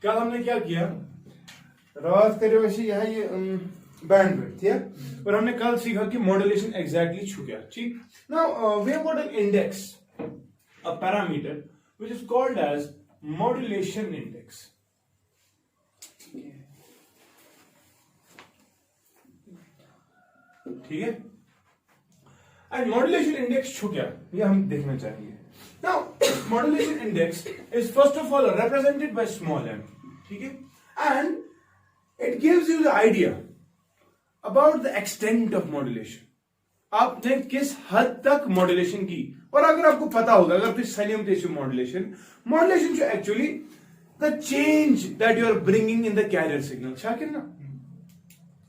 कल हमने क्या किया, रात करे वैसे यहाँ ये बैंडविड्थ है, और हमने कल सीखा कि मॉड्यूलेशन एग्जैक्टली छू क्या. ठीक. Now we have got an index, a parameter which is called as modulation index. ठीक है. एंड मॉड्यूलेशन इंडेक्स छू क्या, ये हम देखना चाहेंगे. Now, modulation index is first of all represented by small m, ठीक है, and it gives you the idea about the extent of modulation. आपने किस हद तक मॉड्यूलेशन की, और अगर आपको पता होगा, अगर फिर सैल्यूम टेस्ट मॉड्यूलेशन जो actually the change that you are bringing in the carrier signal. ना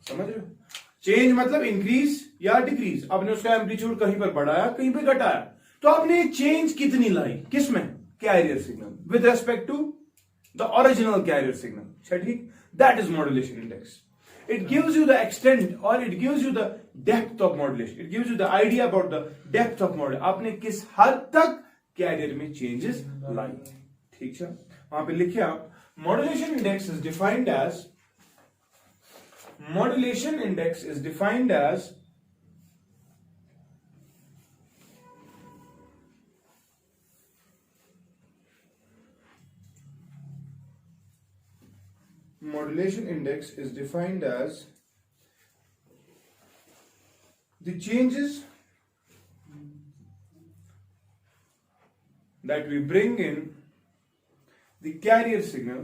समझ रहे हो? चेंज मतलब इंक्रीज या डिक्रीज. आपने उसका एम्पलीट्यूड कहीं पर बढ़ाया, कहीं पर घटाया, तो आपने चेंज कितनी लाई, किसमें, carrier signal with respect to the original carrier signal. ठीक. That is modulation index. It gives you the extent और it gives you the depth of modulation. It gives you the idea about the depth of modulation. आपने किस हद तक career में changes लाई. ठीक है. वहां पे लिखिए आप, modulation index is defined as, modulation index is defined as modulation index is defined as the changes that we bring in the carrier signal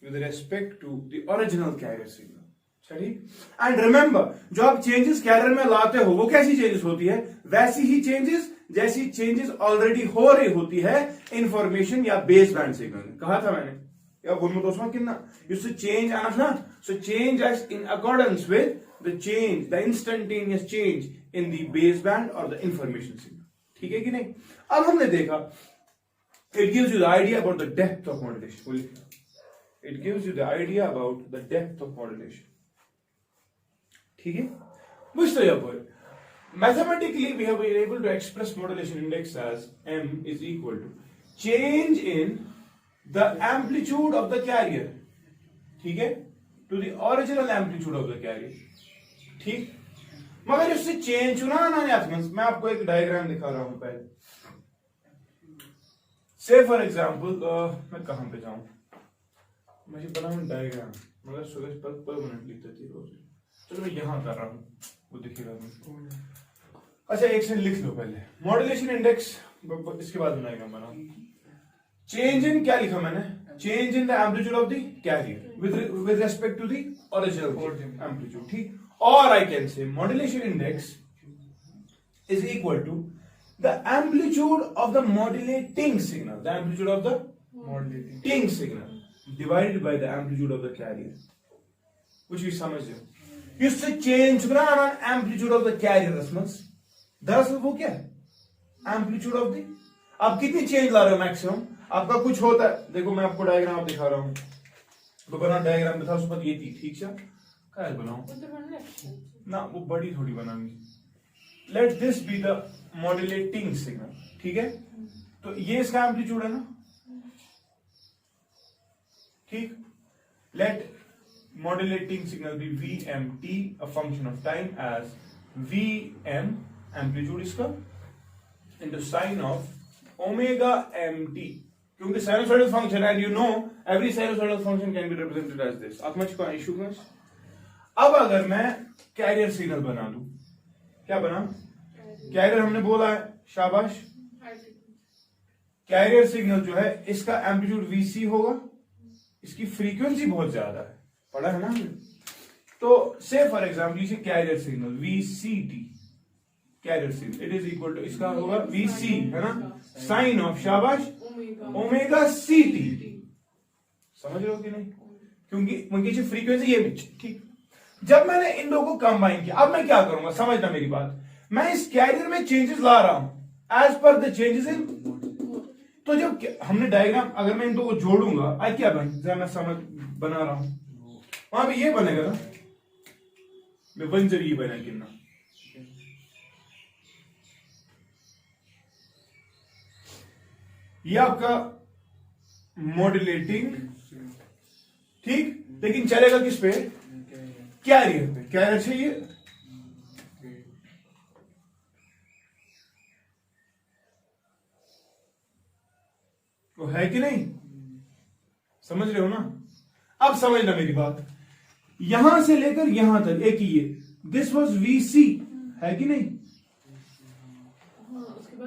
with respect to the original carrier signal. And remember, जो आप changes career में लाते हो वो कैसी changes होती है, वैसी ही changes जैसी चेंजेस ऑलरेडी हो रही होती है इंफॉर्मेशन या बेस बैंड सिग्नल. कहा था मैंने, या वोनमुत ओसमान किन्ना युस चेंज आना ना, so change as in accordance with the change, the instantaneous change in the base band और द इंफॉर्मेशन सिग्नल. ठीक है कि नहीं. अब हमने देखा, it gives you the idea about the depth of modulation. It gives you the idea about the depth of modulation. ठीक है. बुझते हो पर mathematically we have been able to express modulation index as m is equal to change in the amplitude of the carrier, ठीक है, to the original amplitude of the carrier. ठीक. मगर इससे चेंज ना मैं आपको एक डायग्राम दिखा रहा हूं पहले. से फॉर एग्जांपल मैं कहां पे जाऊं, मुझे बनाऊं डायग्राम, मगर सुरेश परमानेंटली लिखती रोज. चलो मैं यहां कर रहा हूं, वो दिखेगा. अच्छा एक सेकंड लिख लो पहले. मॉड्यूलेशन इंडेक्स इसके बाद बनाएगा बना. चेंज इन क्या लिखा मैंने, change in the amplitude of the carrier with respect to the original amplitude. ठीक. और I can say modulation index is equal to the amplitude of the modulating signal, the amplitude of the modulating signal divided by the amplitude of the carrier. कुछ भी समझ लो. इससे change amplitude of the carrier, दरअसल वो क्या है, amplitude of the. आप कितनी चेंज ला रहे हो मैक्सिमम, आपका कुछ होता है. देखो मैं आपको डायग्राम दिखा रहा हूं, तो बना डायग्राम था उस पर ये थी. ठीक है, क्या बनाऊं ना, वो बड़ी थोड़ी बनाऊंगी. Let this be the modulating signal. ठीक है. तो ये इसका एम्पलीट्यूड है ना. ठीक. Let modulating signal be vmt, a function of time, as vm amplitude इसका into sine of omega mt, क्योंकि sinusoidal function and you know every sinusoidal function can be represented as this. आप मुझे कोई issue नहीं. अब अगर मैं carrier signal बना दूं, क्या बना, कैरियर हमने बोला है, शाबाश. कैरियर सिग्नल जो है इसका एम्पलीट्यूड vc होगा, इसकी फ्रीक्वेंसी बहुत ज्यादा है, पढ़ा है ना हमने. तो से फॉर एग्जाम्पल इसे carrier signal VCT, carrier signal it is equal to, इसका होगा VC है ना, साइन ऑफ शाबाश ओमेगा CT. समझ रहे हो कि नहीं, क्योंकि उनकी फ्रीक्वेंसी ये भी. ठीक. जब मैंने इन दो को कंबाइन किया, अब मैं क्या करूंगा, समझना मेरी बात. मैं इस कैरियर में चेंजेस ला रहा हूं as per the changes in. तो जब हमने डायग्राम, अगर मैं इन दो को जोड़ूंगा, आई क्या बन, मैं समझ बना रहा हूं, वहां पे ये बनेगा ना, मैं वन जरिए बना कितना. ये आपका मॉड्यूलेटिंग, ठीक, लेकिन चलेगा किस पे? कैरियर पे। कैरियर चाहिए, वो है कि नहीं? समझ रहे हो ना? अब समझना मेरी बात, यहां से लेकर यहां तक एक ही ये दिस वॉज VC, है कि नहीं?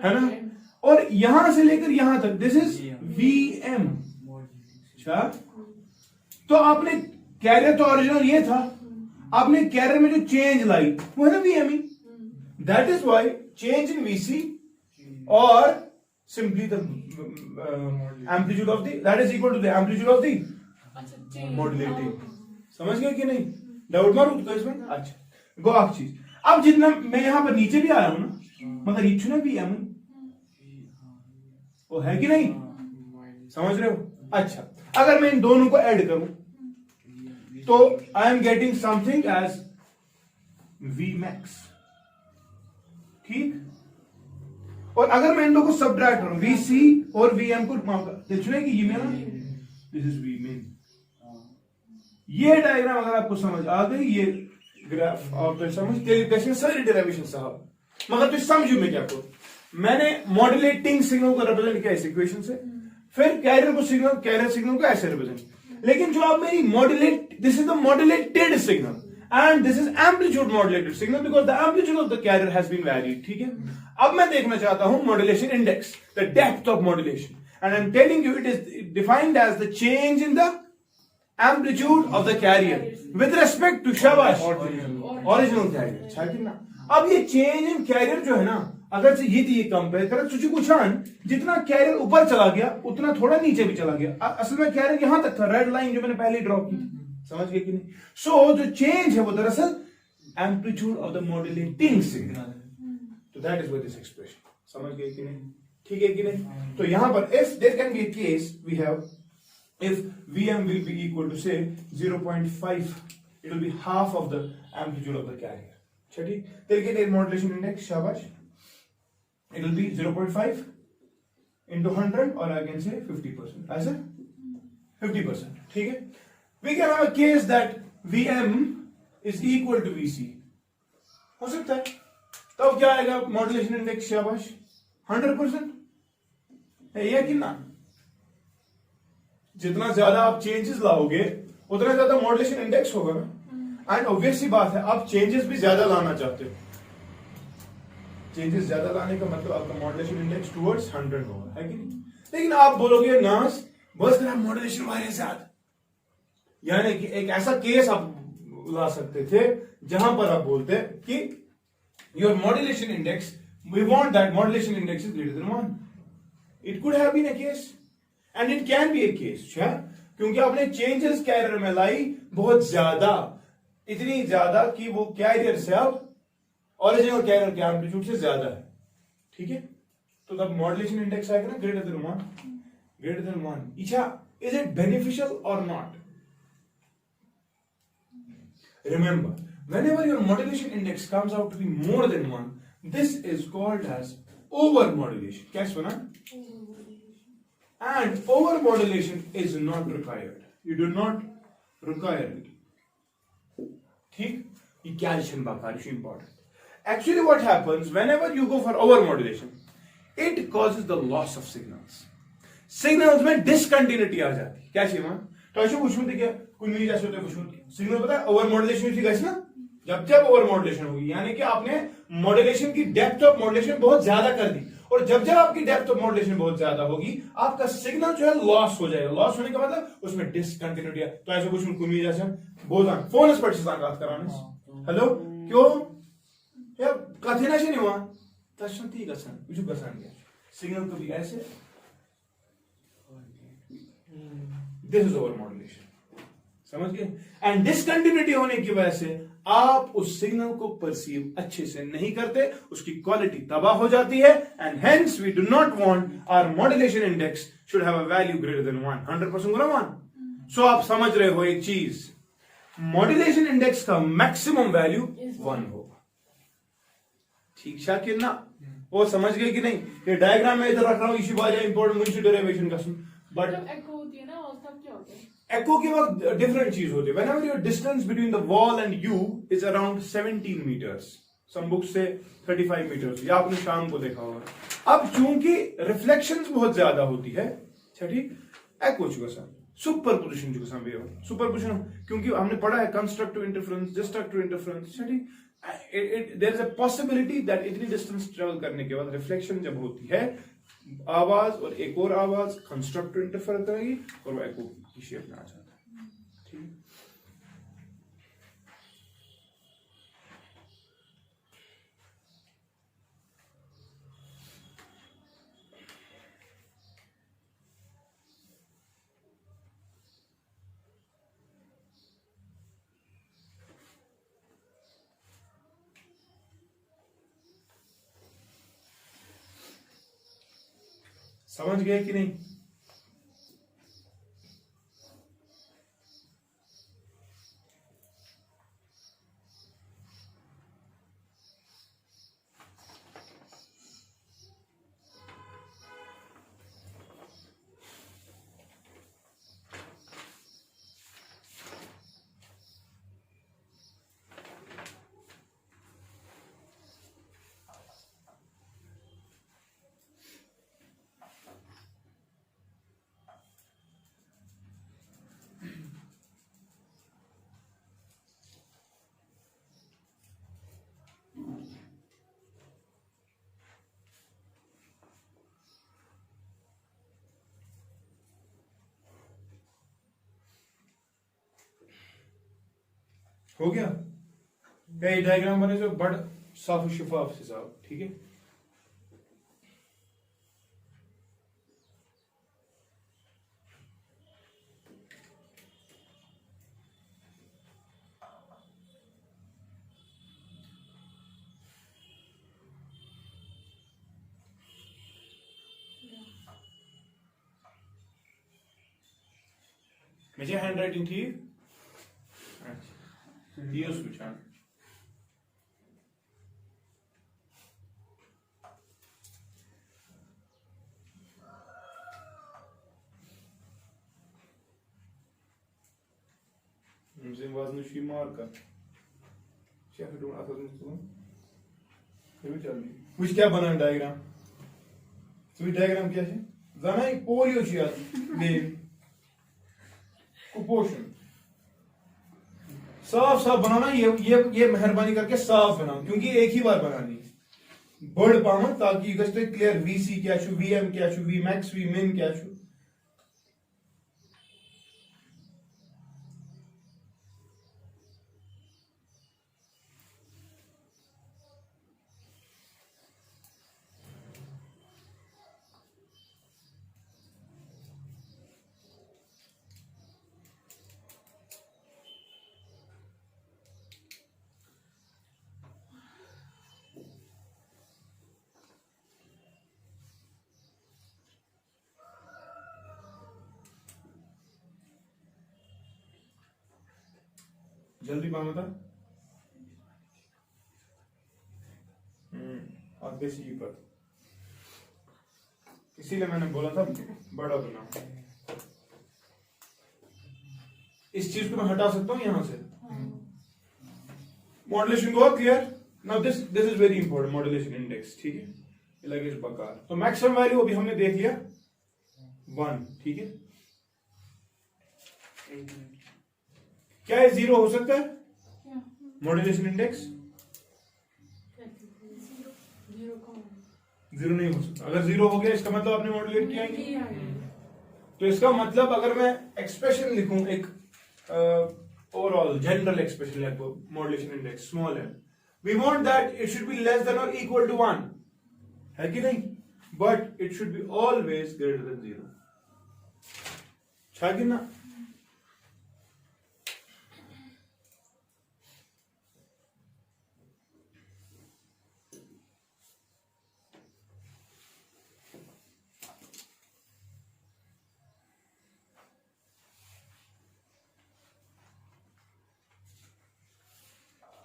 है ना? और यहां से लेकर यहां तक दिस इज VM। अच्छा, तो आपने कैरियर तो ओरिजिनल ये था, आपने कैरियर में जो चेंज लाई वो है ना VME। That is why change in VC और simply the amplitude of the that is equal to the amplitude of the modulating। समझ गए कि नहीं? डाउट मारो तो इसमें। अच्छा, गो आप चीज, अब जितना मैं यहां पर नीचे भी आया हूं ना, मगर ये ना भी एम वो है कि नहीं? समझ रहे हो? अच्छा, अगर मैं इन दोनों को ऐड करूं तो I am getting something as Vmax, ठीक। और अगर मैं इन दोनों को सब्ट्रैक्ट करूं VC और VM को चुने कि ये मेरा दिस इज Vmin। ये डायग्राम अगर आपको समझ आ गई, ये ग्राफ आप समझ कैसे सारी डेरिवेशन साहब, मगर तो समझू मैं क्या करूं। मैंने मॉड्यूलेटिंग सिग्नल को रिप्रेजेंट किया इस इक्वेशन से, फिर कैरियर को सिग्नल, कैरियर सिग्नल को ऐसे रिप्रेजेंट। लेकिन जो आप मेरी modulate, this is the modulated signal and this is amplitude modulated signal because the amplitude of the carrier has been varied, ठीक है। अब मैं देखना चाहता हूं modulation index, the depth of modulation, and I'm telling you it is defined as the change in the amplitude of the carrier with respect to शाबाश original carrier, ठीक ना। अब ये change in carrier जो है ना, अगर से ये कंपेयर करें तुझे कुछ जितना कैरियर ऊपर चला गया उतना थोड़ा नीचे भी चला गया। असल में कैरियर यहां तक था, रेड लाइन जो मैंने पहले ड्रॉ की थी, समझ गए कि नहीं? सो जो चेंज है वो दरअसल amplitude of the modulating signal, तो that is what this expression, समझ गए कि नहीं? ठीक है कि नहीं? तो यहां पर if there can be a case we have if VM will be equal to say 0.5, it will be half of the amplitude of the carrier, ठीक। they'll get a modulation index, शाबाश, it will be 0.5 into 100 or I can say 50%, ऐसा 50%, ठीक है। We can have a case that VM is equal to VC, हो सकता है, तब क्या आएगा मॉड्यूलेशन इंडेक्स, शाबाश 100% है या कि ना? जितना ज्यादा आप चेंजेस लाओगे उतना ज्यादा मॉड्यूलेशन इंडेक्स होगा ना। एंड ऑब्वियस सी बात है, आप चेंजेस भी ज्यादा लाना चाहते हो, चेंजेस ज्यादा लाने का मतलब आपका मॉड्यूलेशन इंडेक्स टुवर्ड्स 100 होगा, है कि नहीं? लेकिन आप बोलोगे नास बस करा मॉड्यूलेशन वाले साथ, यानी कि एक ऐसा केस आप ला सकते थे जहां पर आप बोलते कि your modulation index, we want that modulation index is greater than 1। It could have been a case and it can be a case, क्योंकि आपने चेंजेस कैरियर में लाई बहुत ज्यादा, इतनी ज्यादा कि वो कैरियर से अब ओरिजिनल कैरियर के एम्पलीट्यूड से ज्यादा है, ठीक है। तो तब मॉड्यूलेशन इंडेक्स आएगा ना ग्रेटर देन 1, ग्रेटर देन 1। इच्छा, इज इट बेनिफिशियल और not? Remember, whenever your modulation index comes out to be more than 1, this is called as over-modulation. क्या सुना? And over-modulation is not required. You do not require it. ठीक? ये क्या बात है, important. Actually, what happens whenever you go for over-modulation, it causes the loss of signals. Signals में discontinuity आ जाती है। क्या चाहिए वहां? तो ऐसे पूछूं थी क्या कोई मेरी जैसे होते पूछूं सिग्नल पता है ओवर मॉड्यूलेशन थी कैसे ना, जब ओवर मॉड्यूलेशन होगी यानी कि आपने मॉड्यूलेशन की डेप्थ ऑफ मॉड्यूलेशन बहुत ज्यादा कर दी, और जब आपकी डेप्थ ऑफ मॉड्यूलेशन बहुत ज्यादा होगी आपका सिग्नल जो है लॉस हो जाएगा। लॉस होने का मतलब उसमें डिसकंटिन्यूटी है। तो ऐसे पूछूं कोई मेरी जैसे बोलता फोन पर बात कराने, हेलो क्यों या कथे ना नहीं हुआ तशन थी कसन कुछ कसन गया सिग्नल को भी ऐसे, दिस इज ओवर मॉड्यूलेशन, समझ गए? एंड डिसकंटिन्यूटी होने की वजह से आप उस सिग्नल को परसीव अच्छे से नहीं करते, उसकी क्वालिटी तबाह हो जाती है, and hence we do not want our modulation index should have a value greater than 1, 100% गुना 1। सो आप समझ रहे हो एक चीज, मॉड्यूलेशन इंडेक्स का मैक्सिमम वैल्यू 1 होगा, ठीक शाकिर ना वो समझ गए कि नहीं ये डायग्राम में इधर रख रहा हूँ इसी बात इंपॉर्टेंट मुझे डेरिवेशन का सुन बट एको होती है ना और तब क्या होता है echo के वक्त डिफरेंट चीज होती है whenever your distance between the wall and you is around 17 meters some books से 35 meters या आपने शाम को देखा होगा अब चूंकि रिफ्लेक्शंस बहुत ज्यादा होती है ठीक echo चुका सा सुपरपोजिशन चुका सा भी हो सुपरपोजिशन क्योंकि हमने पढ़ा है कंस्ट्रक्टिव इंटरफेरेंस डिस्ट्रक्टिव इंटरफेरेंस ठीक there is a possibility that इतनी डिस्टेंस ट्रेवल करने के बाद रिफ्लेक्शन जब होती है आवाज और एक और आवाज कंस्ट्रक्टिव इंटरफेयर करेगी और वो echo की शेप में आ जाता है ठीक समझ गए कि नहीं हो गया ये डायग्राम बने जो बड़ साफ शफाफ से साफ ठीक है मुझे हैंड राइटिंग थी ये उसको Bizim vazını şu marka. Şey yapıyorum atalım tutalım. Evet abi. कुछ क्या बना डायग्राम तुम्हें डायग्राम क्या है जाना एक पोलियो चाहिए मेन कुपोषण साफ साफ बनाना ये मेहरबानी करके साफ बनाओ क्योंकि एक ही बार बनानी बड़ पावन ताकि गस्ते क्लियर वीसी क्या छु वीएम क्या छु वी मैक्स वी मिन क्या छु जल्दी पामा था आगे सी पर इसीलिए मैंने बोला था बड़ा बना इस चीज को मैं हटा सकता हूं यहां से मॉड्यूलेशन को clear now this is very important modulation index ठीक है ये लगे इस बकार तो मैक्सिमम वैल्यू अभी हमने देख लिया 1 ठीक है क्या है 0 हो सकता है मॉड्यूलेशन इंडेक्स 0 नहीं हो सकता अगर 0 हो गया इसका मतलब आपने मॉड्यूलेट किया ही तो इसका मतलब अगर मैं एक्सप्रेशन लिखूं एक overall general expression like modulation index small है we want that it should be less than or equal to 1 है कि नहीं but it should be always greater than 0 कि ना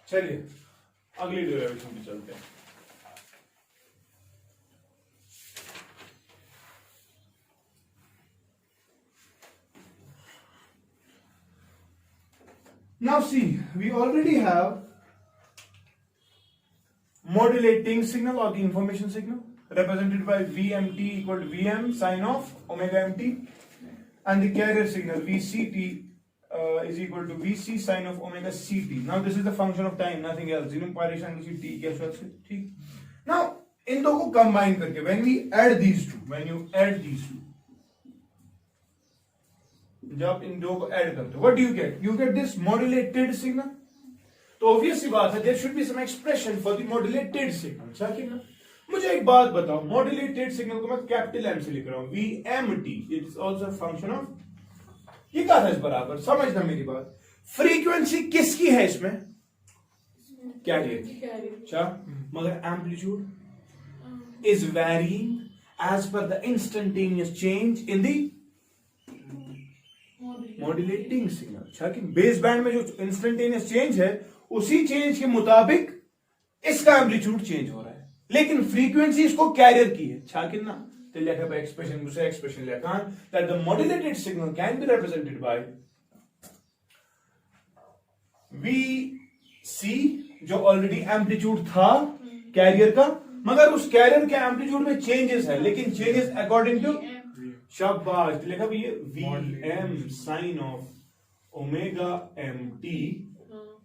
चलिए अगली डेरिवेशन पे चलते हैं Now see, we already have modulating signal or the information signal represented by VMT equal to VM sine of omega mt, and the carrier signal VCT is equal to VC sine of omega CT. Now this is the function of time, nothing else. Zero परेशान किसी t के साथ से, ठीक. Now इन दो को combine करके when we add these two, जब इन दो को ऐड करते हो, what do you get? You get this modulated signal. तो ऑब्वियस सी बात है, there should be some expression for the modulated signal. ठीक ना? मुझे एक बात बताओ, modulated signal को मैं कैपिटल M से लिख रहा हूं, VMT. It is also a function of, ये क्या है इस बराबर, समझना मेरी बात. फ्रीक्वेंसी किसकी है इसमें? कैरियर. अच्छा, मगर amplitude is varying as per the instantaneous change in the modulating signal. अच्छा, कि बेस बैंड में जो इंस्टेंटेनियस चेंज है उसी चेंज के मुताबिक इसका एम्पलीट्यूड चेंज हो रहा है, लेकिन फ्रीक्वेंसी इसको कैरियर की है. अच्छा, कि ना तो लिखा है एक्सप्रेशन, दूसरा एक्सप्रेशन लिखा that the modulated signal can be represented by VC, जो ऑलरेडी एम्पलीट्यूड था कैरियर का, मगर उस कैरियर के एम्पलीट्यूड में चेंजेस है, लेकिन चेंजेस अकॉर्डिंग टू, शाबाश, तो लिखा भी ये VM sine of omega mt,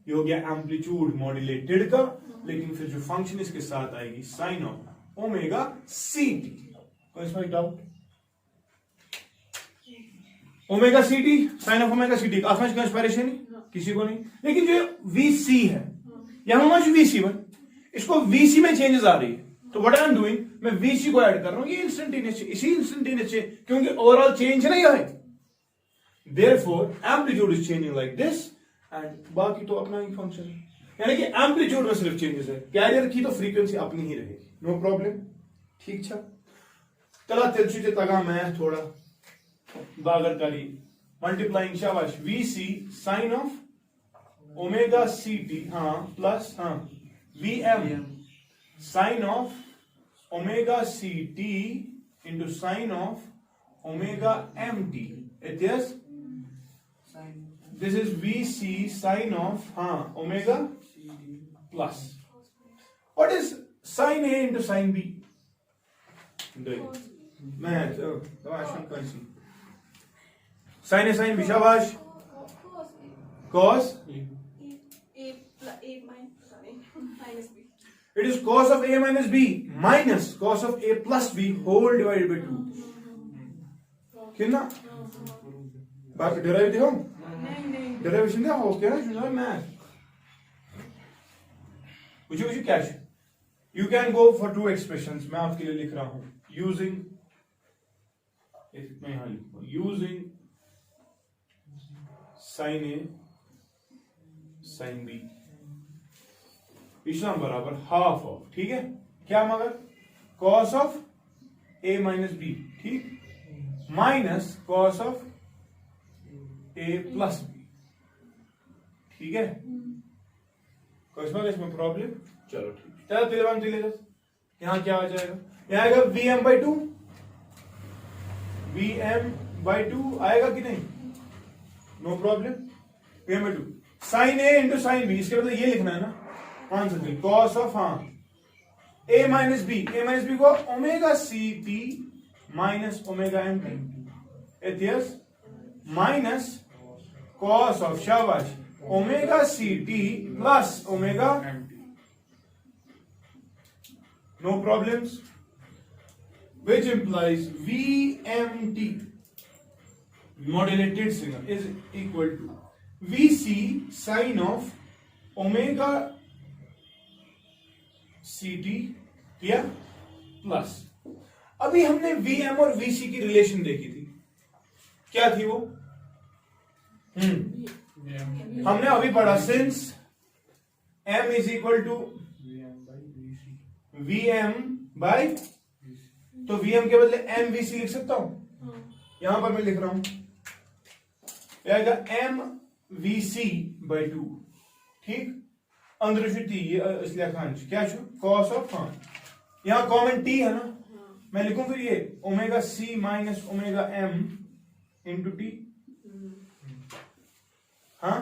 ये हो गया एम्पलीट्यूड मॉड्यूलेटेड का, लेकिन फिर जो फंक्शन इसके साथ आएगी साइन ऑफ ओमेगा CT. कोई इसमें doubt? Omega CT, sine of omega CT, आसमान की परेशानी किसी को नहीं, लेकिन जो VC है, यहां VC1, इसको VC में चेंजेस आ रही है, तो व्हाट आई एम डूइंग, मैं VC को ऐड कर रहा हूं, ये इंस्टेंटेनियस, इसी इंस्टेंटेनियस चेंज, क्योंकि ओवरऑल चेंज नहीं है, therefore amplitude is changing like this, and बाकी तो अपना ही फंक्शन है, यानी कि एम्पलीट्यूड में सिर्फ चेंजेस है, कैरियर की तो फ्रीक्वेंसी अपनी ही रहेगी, नो प्रॉब्लम. ठीक छा, चला तेलची तगा मैं थोड़ा बागर करी मल्टीप्लाइंग, शाबाश, VC sine of omega CT, हाँ, प्लस हाँ VM sine of omega CT into sine of omega MT. It is this is VC sine of हाँ omega plus. What is sin A into sin B? Math sine a sine विशाबाश cos it is cos of A minus B minus cos of A plus B whole divided by 2. कितना बाकी derivative दिखाऊं? Derivation क्या हो गया ना math. मुझे क्या है, you can go for two expressions. मैं आपके लिए लिख रहा हूं using, मैं यहां लिखूंगा using sin A sin B पिछला बराबर हाफ ऑफ, ठीक है क्या, मगर cos of A minus B, ठीक, minus cos of A plus B, ठीक है. इसमें प्रॉब्लम, चलो ठीक, चलो तिलेवन तिलेदस, यहां क्या आ जाएगा, यहां आएगा VM/2 आएगा कि नहीं, no problem. VM/2 sine A into sine B, इसके मतलब ये लिखना है ना आंसर, कॉस ऑफ हाँ A माइनस B को omega CT minus omega MT, एथियस माइनस कॉस ऑफ शाबाश omega CT plus omega MT. No problems, which implies VMT modulated signal is equal to VC sin of omega CT किया plus. अभी हमने VM और VC की relation देखी थी, क्या थी वो, हमने अभी पढ़ा since M is equal to VM by, तो VM के बदले MVC लिख सकता हूं, यहां पर मैं लिख रहा हूं, आएगा MVC/2, ठीक, अंदर टी इसलिए खांच क्या कॉस ऑफ, हाँ यहां कॉमन T है ना, मैं लिखूं फिर ये omega C minus omega M into T, हाँ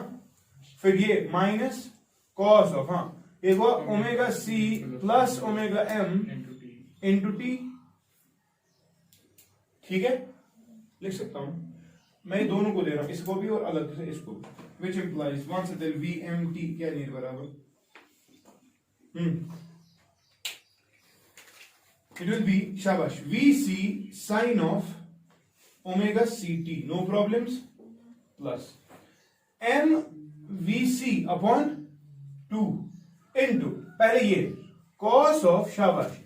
फिर ये माइनस कॉस ऑफ, हाँ एक हुआ omega c plus omega m into t, ठीक है लिख सकता हूं मैं, दोनों को दे रहा हूं, इसको भी और अलग से इसको भी, विच इंप्लाइज वन से दिल वी एम टी क्या नहीं बराबर, इट विल बी शाबाश v c sine of omega c t, no problems, plus m v c upon 2 into पहले ये कॉस ऑफ शाबाश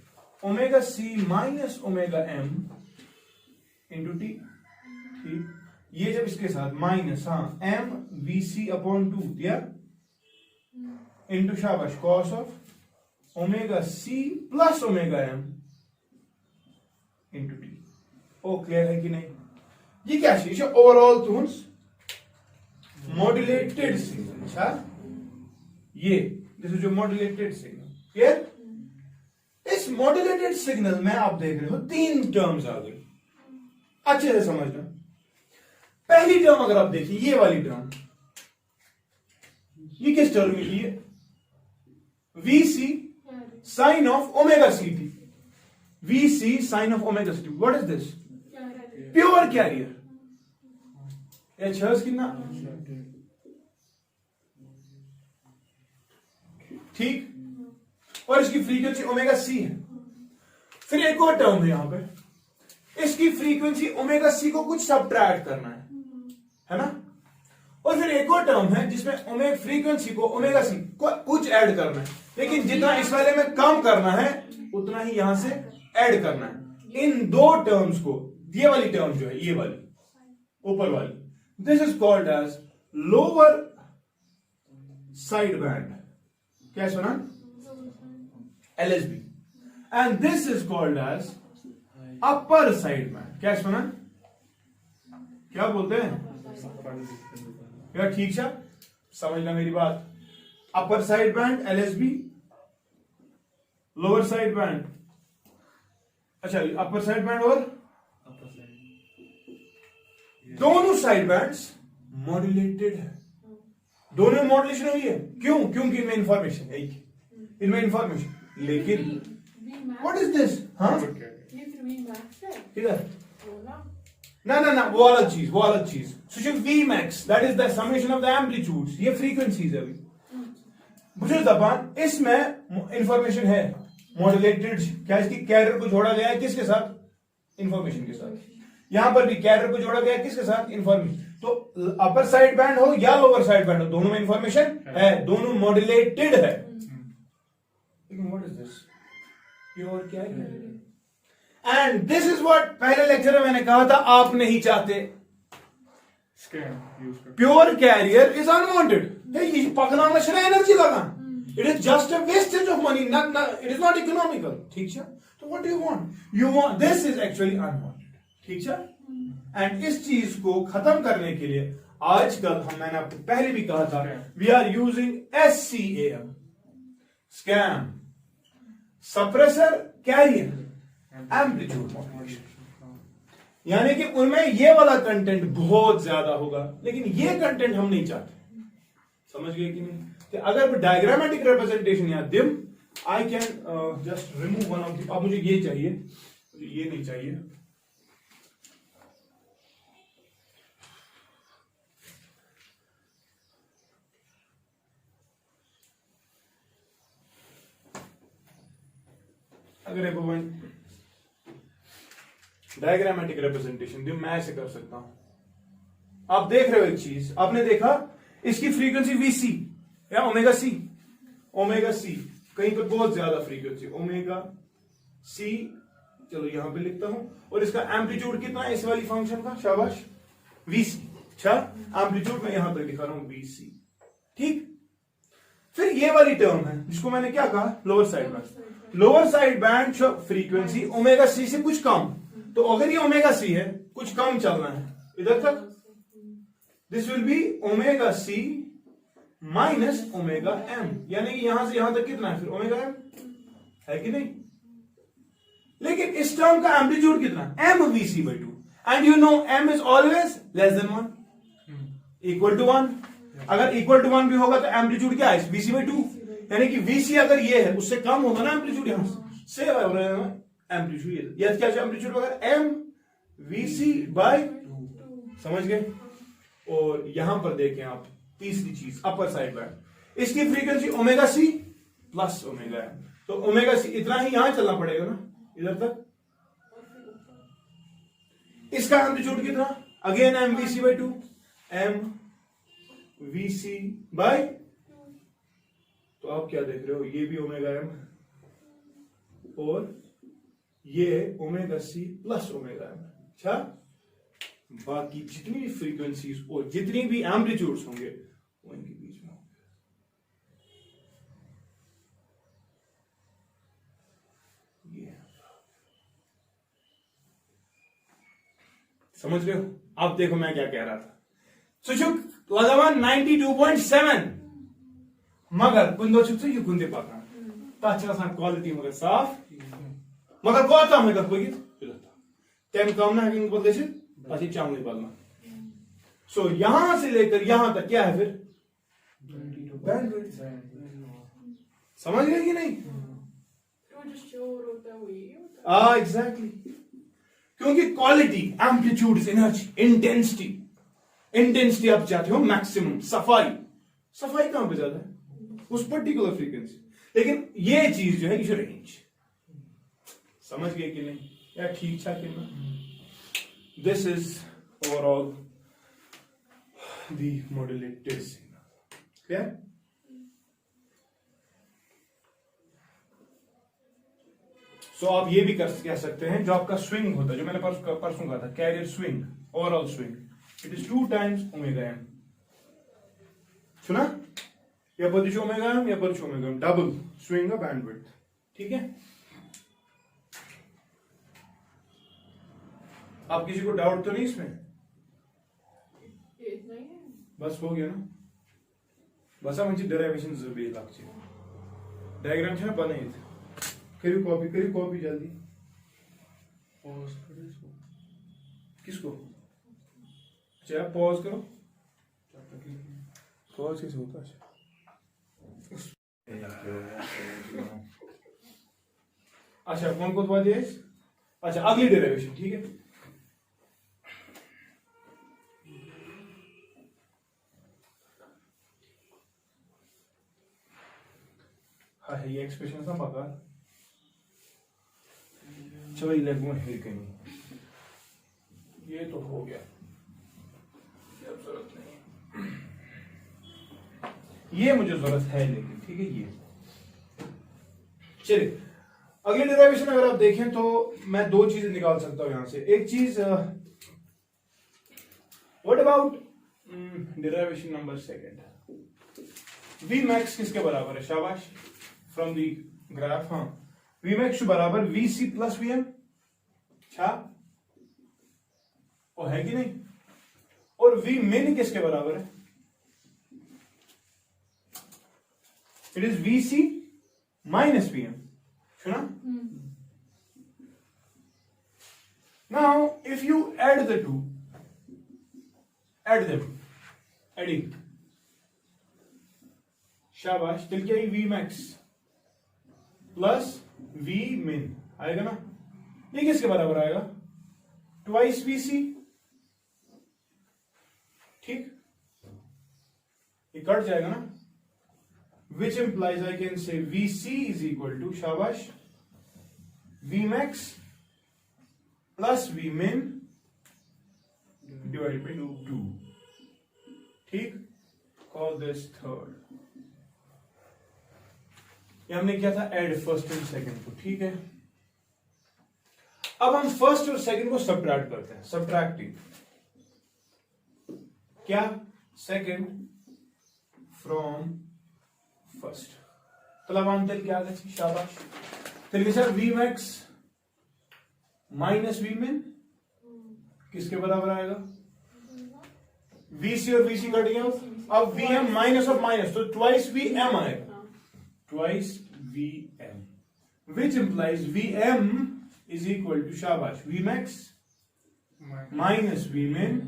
omega c minus omega m into t, ठीक, ये जब इसके साथ माइनस, हाँ एम वी सी अपॉन 2 दिया इंटू शाबाश cos of omega c plus omega m into t. ओ क्लियर है कि नहीं? ये क्या चीज है? ओवरऑल तुहस मॉड्यूलेटेड सिग्नल, अच्छा ये दिस इज जो मॉड्यूलेटेड सिग्नल, क्लियर? इस मॉड्यूलेटेड सिग्नल में आप देख रहे हो 3 टर्म्स आ गई, अच्छे से समझना। पहली टर्म अगर आप देखिए ये वाली टर्म, ये किस टर्म की है? V c sine of omega c t, v c sine of omega c t, what is this? Pure carrier. एच हर्स कितना, ठीक, और इसकी फ्रीक्वेंसी ओमेगा सी है। फिर एक और टर्म है यहां पे, इसकी फ्रीक्वेंसी ओमेगा सी को कुछ सब्ट्रैक्ट करना है ना, और फिर एक और टर्म है जिसमें ओमेगा फ्रीक्वेंसी को ओमेगा सी को कुछ ऐड करना है, लेकिन जितना इस वाले में कम करना है उतना ही यहां से ऐड करना है। इन 2 टर्म्स को, ये वाली टर्म जो है, ये वाली ऊपर वाली, this is called as lower side band, क्या सुना? LSB, and this is called as upper side band, क्या सुना? क्या बोलते हैं यार? ठीक है, समझना मेरी बात। अपर side band LSB, lower side band, अच्छा अपर साइड बैंड और दोनों साइड बैंड्स मॉड्यूलेटेड है, दोनों में मॉड्यूलेशन हुई है। क्यों? क्योंकि इनमें इंफॉर्मेशन है, इनमें इंफॉर्मेशन, लेकिन व्हाट इज दिस? हाँ किधर? ना ना ना, वो अलग चीज, वो अलग चीज। So v max that is the summation of the amplitudes, ये फ्रीक्वेंसीज है। अभी बुझे दबान, इसमें इंफॉर्मेशन है मॉड्यूलेटेड, क्या इसकी कैरियर को जोड़ा गया है किसके साथ? इंफॉर्मेशन के साथ। यहां पर भी कैरियर को जोड़ा गया है किसके साथ? इंफॉर्मेशन। तो अपर साइड बैंड हो या लोअर साइड बैंड हो, दोनों में इंफॉर्मेशन है, दोनों मॉड्यूलेटेड है। लेकिन what is this? Pure carrier. And this is what पहले लेक्चर में मैंने कहा था आप नहीं चाहते। प्योर कैरियर इज अनवांटेड, ये पकना में एनर्जी लगा, it is just a wastage of money, it is not economical, ठीक है? तो what do you want? You want, this is actually unwanted, ठीक है? एंड इस चीज को खत्म करने के लिए आजकल मैंने आपको पहले भी कहा था, we are using SCAM, scam, suppressor carrier amplitude modulation, यानी कि उनमें ये वाला कंटेंट बहुत ज्यादा होगा, लेकिन ये कंटेंट हम नहीं चाहते। समझ गए कि नहीं? कि अगर डायग्रामेटिक रिप्रेजेंटेशन या them, I can just remove one of the, अब मुझे ये चाहिए, मुझे ये नहीं चाहिए। अगर एक डायग्रामेटिक रिप्रेजेंटेशन दिम, मैं ऐसे कर सकता हूं। आप देख रहे हो एक चीज, आपने देखा इसकी फ्रीक्वेंसी VC या ओमेगा सी, ओमेगा सी कहीं पर बहुत ज्यादा फ्रीक्वेंसी ओमेगा सी, चलो यहां पे लिखता हूं, और इसका एम्पलीट्यूड कितना है इस वाली फंक्शन का? शाबाश, VC। अच्छा, एम्पलीट्यूड में यहां पर लिखा रहा हूं VC, ठीक। फिर ये वाली टर्म है जिसको मैंने क्या कहा? Lower side band. Lower side band frequency omega c से कुछ कम, तो अगर ये ओमेगा सी है, कुछ कम चलना है इधर तक, this will be omega c minus omega m, यानी कि यहां से यहां तक कितना है? फिर ओमेगा एम है कि नहीं? लेकिन इस टर्म का एम्पलीट्यूड कितना? MVC/2, and you know M is always less than 1, equal to 1। अगर इक्वल टू 1 भी होगा तो एम्पलीट्यूड क्या है वीसी बाई 2, यानी कि वीसी अगर ये है उससे कम होगा ना एम्पलीट्यूड यहां से एम्पलीट्यूड ये क्या एम्पलीट्यूड वगैरह एम वीसी बाई, समझ गए। और यहां पर देखें आप तीसरी चीज अपर साइड बैंड, इसकी frequency omega c plus omega m, तो ओमेगा सी इतना ही यहां चलना पड़ेगा ना इधर तक। इसका एम्पलीट्यूड कितना, again m v c by 2, m v c by, तो आप क्या देख रहे हो, ये भी ओमेगा एम और ये omega c plus omega m. अच्छा, बाकी जितनी भी फ्रीक्वेंसीज और जितनी भी एम्पलीट्यूड्स होंगे वो इनके बीच में होंगे। ये समझ रहे हो। अब देखो मैं क्या कह रहा था, सुशुक लगा 92.7 मगर कुंदो छुट्टी ये कुंदे पाका ताच क्वालिटी मगर साफ मगर कोता मगर कोई तेम कम ना कि बोलते हैं अच्छी चावल निकालना। सो यहां से लेकर यहां तक क्या है फिर बैंडविड्थ, समझ गए कि नहीं। वो जो शोर होता है वही होता है। एग्जैक्टली, क्योंकि quality, amplitude, energy, intensity, intensity आप चाहते हो मैक्सिमम, सफाई, सफाई कहां पे ज्यादा है उस पर्टिकुलर फ्रीक्वेंसी, लेकिन ये चीज जो है इस रेंज, समझ गए कि नहीं, या ठीक ठाक है ना। This is overall the modulated signal, clear. So आप ये भी कह सकते हैं जो आपका स्विंग होता है, जो मैंने परसों कहा था, carrier swing, overall swing, it is 2 times omega m. सुना, या बदिश ओमेगा एम या बदिश ओमेगा एम, डबल स्विंग का बैंडविड्थ, ठीक है। आप किसी को डाउट तो नहीं इसमें, इतना ही है। बस हो गया ना। बस अब मुझे डेरिवेशन जरूरी लगती है, डायग्राम है ना बने थे, करियो कॉपी जल्दी। पॉज करो इसको, किसको, अच्छा पॉज करो, पॉज कैसे होता है। अच्छा कौन कौन बात है, अच्छा अगली डेरिवेशन, ठीक है। हाँ ये एक्सप्रेशन ना पका, चलो ये लगूंगा है कहीं, ये तो हो गया, अब जरूरत नहीं, ये मुझे जरूरत है लेकिन, ठीक है। ये चलिए अगली डेरिवेशन अगर आप देखें तो मैं 2 चीजें निकाल सकता हूं यहां से। एक चीज, what about derivation number 2, v max किसके बराबर है, शाबाश, फ्रॉम दी ग्राफ, हाँ वी मैक्स बराबर v c plus v m, अच्छा वो है कि नहीं, और वी मिन किसके बराबर है, it is V C minus V M, सुना। Now if you add the two, add them, adding, शाबाश, दिल क्या वी मैक्स प्लस वी मिन आएगा ना, ये किसके बराबर आएगा, ट्वाइस वी सी, ठीक, ये कट जाएगा ना, which implies I can say v c is equal to, शाबाश, v max plus v min divide by 2, ठीक। कॉल दिस थर्ड, ये हमने क्या था, ऐड फर्स्ट एंड सेकंड को, ठीक है। अब हम फर्स्ट और सेकंड को सब्ट्रैक्ट करते हैं, सब्ट्रैक्टिंग, क्या, सेकंड फ्रॉम फर्स्ट, तलावांतल क्या आ, शाबाश, तरीके से वी मैक्स माइनस वी मिन किसके बराबर आएगा, वीसी और वीसी कट गया, अब v m minus of minus, तो ट्वाइस वी एम आएगा, twice v m, which implies v m is equal to, शाबाश, v max minus v min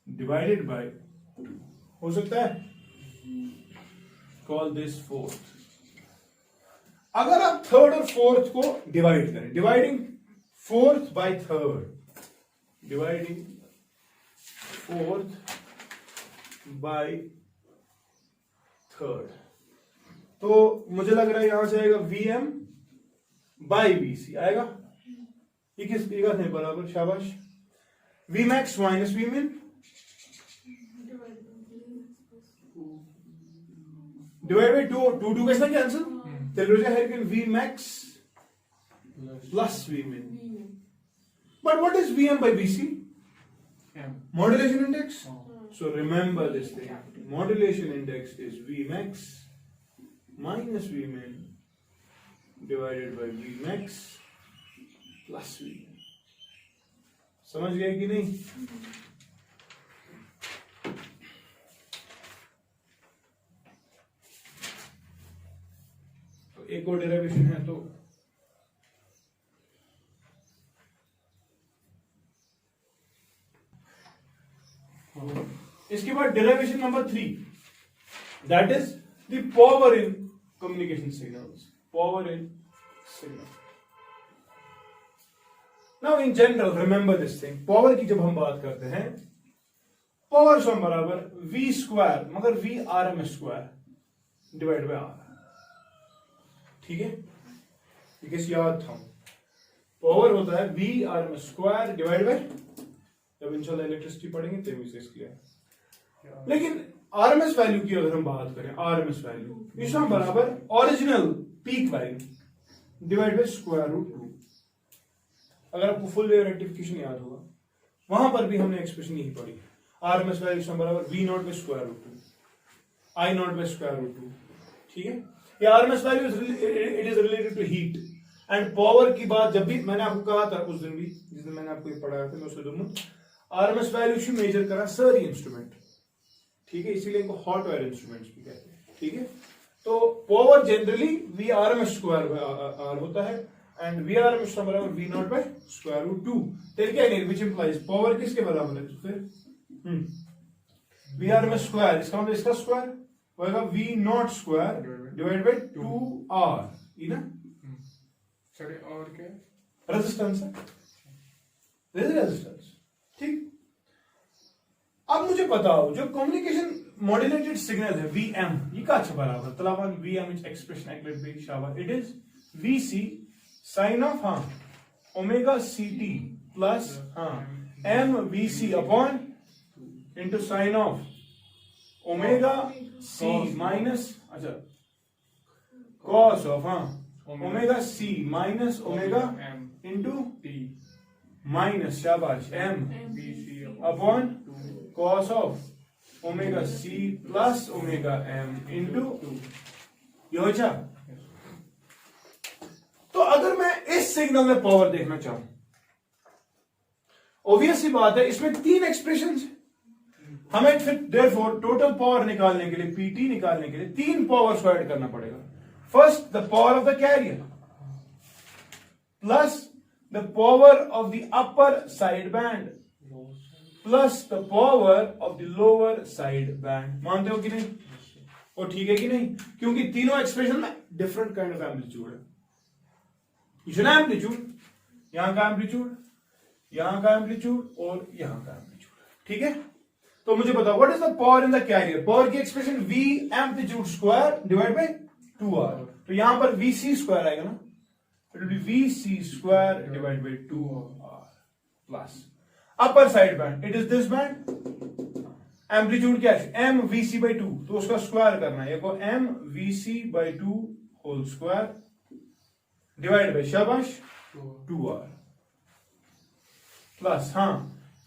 divided by 2, हो सकता है? Call this fourth. अगर आप थर्ड और फोर्थ को डिवाइड करें, dividing fourth by third, dividing fourth by third, तो मुझे लग रहा है यहां से आएगा VM बाय VC आएगा। ये किस का है बराबर? शाबाश। Vmax minus Vmin divide by 2 2 कैसे कैंसिल, तेरे रोजा है कि Vmax plus Vmin. But what is VM by VC? Modulation index. So remember this thing. Modulation index is Vmax minus Vmin divided by Vmax plus Vmin. समझ गए कि नहीं? तो एक और डेरिवेशन है, तो इसके बाद derivation number 3, that is the power in communication signals, power in signal. Now in general remember this thing, power की जब हम बात करते हैं, पावर सम बराबर V स्क्वायर मगर V RMS square divide bye R। ठीक है, ये किस याद था? पावर होता है V RMS square divide bye, जब इंशाल्लाह इलेक्ट्रिसिटी पढ़ेंगे तभी से क्लियर। लेकिन RMS वैल्यू की अगर हम बात करें, RMS वैल्यू इस बराबर original peak value divide by square root 2। अगर आपको फुल वेव रेक्टिफिकेशन याद होगा, वहां पर भी हमने एक्सप्रेशन यही पढ़ी, RMS वैल्यू बराबर V naught by square root 2, I naught by square root 2। ठीक है, ये RMS value it is related to heat and power की बात जब भी मैंने आपको कहा था उस दिन भी, जिस दिन मैंने आपको ये पढ़ाया था, मैं उससे दूर RMS वैल्यू मेजर करा सारी इंस्ट्रूमेंट। ठीक है, इसीलिए इनको हॉट वायर इंस्ट्रूमेंट्स भी कहते हैं। ठीक है, तो power generally V RMS square R होता है एंड V RMS बराबर V naught by square root 2। तो क्या नहीं, व्हिच इंप्लाइज पावर किसके बराबर है? तो फिर V RMS स्क्वायर, इसका मतलब इसका स्क्वायर होगा V not square divide by 2R। ये ना सर और क्या रेजिस्टेंस है, रेजिस्टेंस। ठीक, अब मुझे बताओ जो कम्युनिकेशन मॉड्यूलेटेड सिग्नल है VM, ये का अच्छा बराबर तलावन VM इज एक्सप्रेशन एक्लेट बी शाबाश, it is VC sine of omega CT plus MVC upon into sine of omega C minus, अच्छा cos of omega C minus omega into T minus शाबाश M upon cos of omega C plus omega M into 2। ये हो जा। तो अगर मैं इस signal में पावर देखना चाहूं, ऑब्वियस सी बात है इसमें 3 एक्सप्रेशंस हैं, हमें फिर देयरफॉर टोटल पावर निकालने के लिए, PT निकालने के लिए 3 पावर्स को ऐड करना पड़ेगा। First the power of the carrier plus the power of the upper side band plus the power of the lower side band. मानते हो कि नहीं? और ठीक है कि नहीं? क्योंकि तीनों एक्सप्रेशन में डिफरेंट काइंड ऑफ एम्पलीट्यूड है। एम्पलीट्यूड, यहां का एम्पलीट्यूड, यहां का एम्पलीट्यूड और यहां का एम्पलीट्यूड। ठीक है, तो मुझे बताओ what is the power in the carrier? Power की expression V amplitude square divide by 2R। तो यहां पर VC स्क्वायर आएगा ना, it will be VC square divide by 2R plus upper side band, it is this band, amplitude क्या है? MVC by 2, तो उसका स्क्वायर करना है, को MVC by 2 whole square divide by शाबाश 2R plus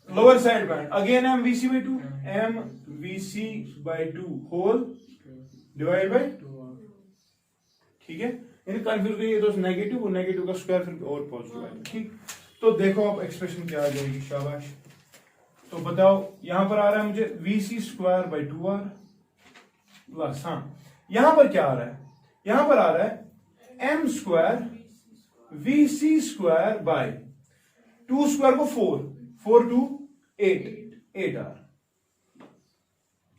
lower side band again MVC by 2, MVC by 2 whole divide by 2R। ठीक है, इन कंफ्यूज करिए तो नेगेटिव और नेगेटिव का स्क्वायर फिर और पॉजिटिव आएगा। ठीक, तो देखो आप एक्सप्रेशन क्या आ जाएगी शाबाश। तो बताओ यहां पर आ रहा है मुझे VC square by 2R plus यहां पर क्या आ रहा है? यहां पर आ रहा है M square VC square by 2 square को 4 2 8 8R।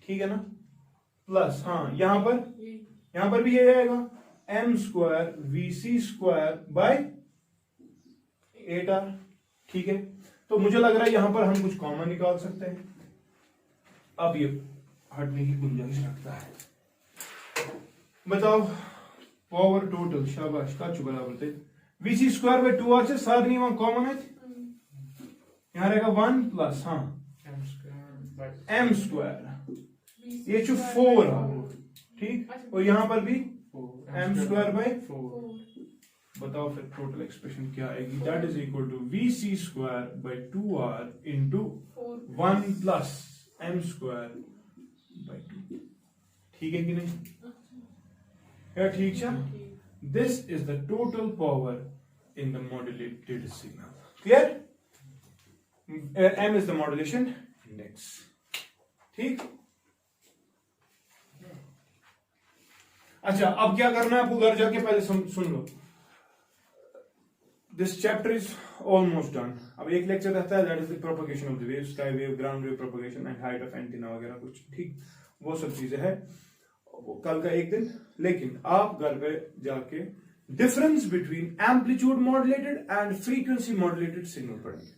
ठीक है ना, प्लस हाँ ये यहां पर भी ये आएगा m square VC square bye 8R, ठीक है। तो मुझे लग रहा है यहां पर हम कुछ कॉमन निकाल सकते हैं। अब ये हटने की गुंजाइश रखता है। बताओ पावर टोटल, शाबाश का चुका बराबर थे VC स्क्वायर बाय 2R से साथ नहीं वहां कॉमन है, यहां रहेगा 1 प्लस हाँ m स्क्वायर, ये जो 4R, ठीक, और यहां पर भी m स्क्वायर बाय 4। बताओ फिर टोटल एक्सप्रेशन क्या आएगी, that is equal to VC square by 2R into 1 plus m square by 2, ठीक है कि नहीं या ठीक है। This is the total power in the modulated signal, clear, m is the modulation index, ठीक। अच्छा अब क्या करना है आपको, घर जाके पहले सुन लो, this chapter is almost done. अब एक लेक्चर रहता है, that is the propagation of the wave, sky wave, ground wave propagation and height of antenna वगैरह कुछ, ठीक, वो सब चीजें हैं कल का एक दिन। लेकिन आप घर पे जाके difference between amplitude modulated and frequency modulated signal पढ़ेंगे,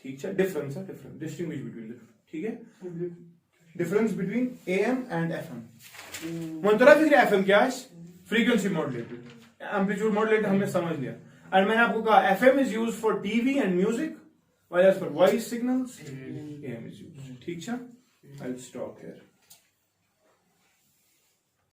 ठीक है। डिफरेंस है, डिफरेंस, डिस्टिंग्विश बिटवीन, ठीक है, difference between AM and FM। मुंतरा फिक्र FM क्या है, फ्रीक्वेंसी मॉड्यूलेटेड, एम्पलीट्यूड मॉड्यूलेटेड हमने समझ लिया। और मैंने आपको कहा FM is used for TV and music, while as for voice signals AM is used, ठीक है। I will stop here.